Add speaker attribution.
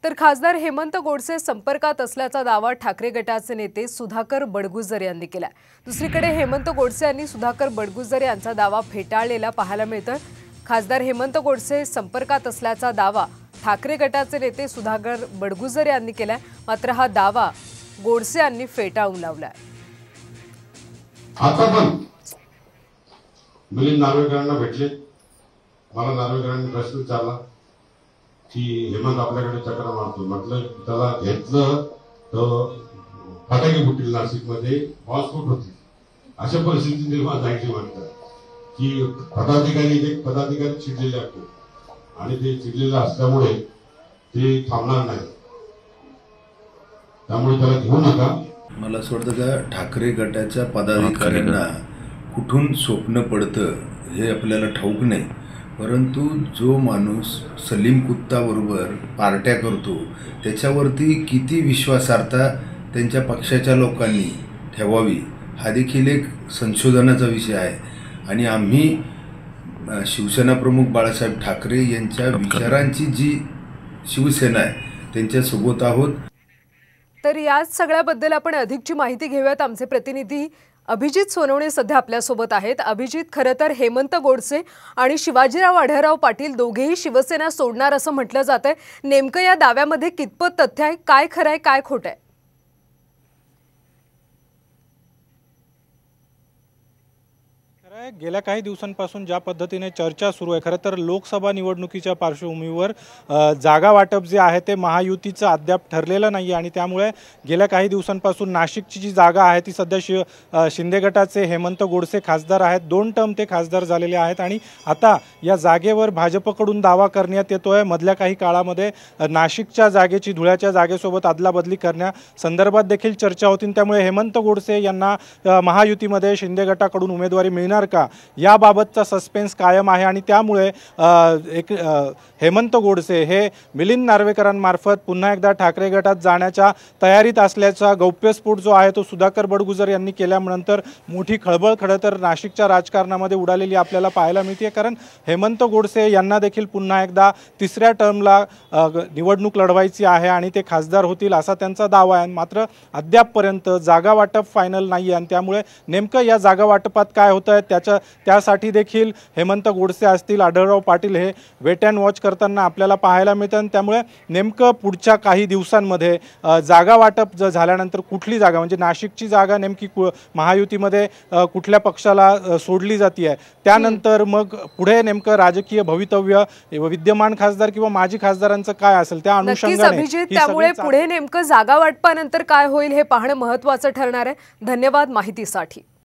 Speaker 1: तर खासदार हेमंत गोडसे संपर्कात असल्याचा दावा ठाकरे गटाचे नेते सुधाकर बडगुजर यांनी केला। दुसरीकडे हेमंत गोडसे यांनी सुधाकर बडगुजर यांचा दावा फेटाळलेला पाहायला मिळतोय। खासदार हेमंत गोडसे संपर्कात असल्याचा दावा ठाकरे गटाचे नेते सुधाकर बडगुजर यांनी केला, मात्र हा दावा गोडसे यांनी फेटाळून लावलाय।
Speaker 2: आता पण मिलिंद नार्वेकरांना भेटले, मला नार्वेकरांनी प्रश्न विचारला की हेमंत आपल्याकडे चक्र मारतो, म्हटलं त्याला घेतलं तर फटाके फुटतील, नाशिकमध्ये हॉटस्पॉट होती, अशा परिस्थिती निर्माण झाली। म्हणतात की पदाधिकारी चिडलेले असतो आणि ते चिडलेले असल्यामुळे ते थांबणार नाही, त्यामुळे त्याला घेऊ नका।
Speaker 3: मला असं वाटतं का ठाकरे गटाच्या पदाधिकाऱ्यांना कुठून स्वप्न पडतं हे आपल्याला ठाऊक नाही, परंतु जो माणूस सलीम कुत्ताबरोबर पार्ट्या करतो त्याच्यावरती किती विश्वासार्हता त्यांच्या पक्षाच्या लोकांनी ठेवावी हा देखील एक संशोधनाचा विषय आहे। आणि आम्ही शिवसेना प्रमुख बाळासाहेब ठाकरे यांच्या विचारांची जी शिवसेना आहे त्यांच्यासोबत आहोत।
Speaker 1: तर याच सगळ्याबद्दल आपण अधिकची माहिती घेऊयात। आमचे प्रतिनिधी अभिजित सोनवणे सध्या आपल्यासोबत आहेत। अभिजित, खरं तर हेमंत गोडसे आणि शिवाजीराव आढळराव पाटील दोघेही शिवसेना सोडणार असं म्हटलं जातंय। नेमकं या दाव्यामध्ये कितपत तथ्य आहे, काय खरं आहे, काय खोटं आहे?
Speaker 4: गेल्या काही दिवसांपासून ज्या पद्धतीने चर्चा सुरू आहे, खरं तर लोकसभा निवडणुकीच्या पार्श्वभूमीवर जागा वाटप जे आहे ते महायुतीचं अद्याप ठरलेलं नाही आणि त्यामुळे गेल्या काही दिवसांपासून नाशिकची जी जागा आहे ती सध्या शिंदे गटाचे हेमंत गोडसे खासदार आहेत। 2 टर्म ते खासदार झालेले आहेत आणि आता या जागेवर भाजपकडून दावा करण्यात येतोय। मधल्या काही काळामध्ये नाशिकच्या जागेची धुळ्याच्या जागेसोबत अदलाबदली करण्यासंदर्भात देखील चर्चा होती, त्यामुळे हेमंत गोडसे यांना महायुतीमध्ये शिंदे गटाकडून उमेदवारी मिळणार का याबाबतचा सस्पेन्स कायम आहे आणि त्यामुळे हेमंत गोडसे हे मिलिंद नार्वेकरांमार्फत पुन्हा एकदा ठाकरे गटात जाण्याच्या तयारीत असल्याचा गौप्यस्फोट जो आहे तो सुधाकर बडगुजर यांनी केल्यानंतर मोठी खळबळ खरं तर नाशिकच्या राजकारणामध्ये उडालेली आपल्याला पाहायला मिळते। कारण हेमंत गोडसे यांना देखील पुन्हा एकदा 3ऱ्या टर्मला निवडणूक लढवायची आहे आणि ते खासदार होतील असा त्यांचा दावा आहे, मात्र अद्यापपर्यंत जागा वाटप फायनल नाही आहे आणि त्यामुळे नेमकं या जागा वाटपात काय होतं आहे त्यासाठी देखील हेमंत गोडसे असतील, आढळराव पाटील हे वेट अँड वॉच करताना आपल्याला पाहायला मिळतं। त्यामुळे नेमकं पुढच्या काही दिवसांमध्ये जागा वाटप झाल्यानंतर कुठली जागा म्हणजे नाशिकची जागा नेमकी महायुतीमध्ये कुठल्या पक्षाला सोडली जाते आहे, त्यानंतर मग पुढे नेमकं राजकीय भवितव्य विद्यमान खासदार किंवा माजी खासदारांचं काय असेल त्या अनुषंगाने
Speaker 1: त्यामुळे पुढे नेमकं जागा वाटपानंतर काय होईल हे पाहणं महत्त्वाचं ठरणार आहे। धन्यवाद माहितीसाठी।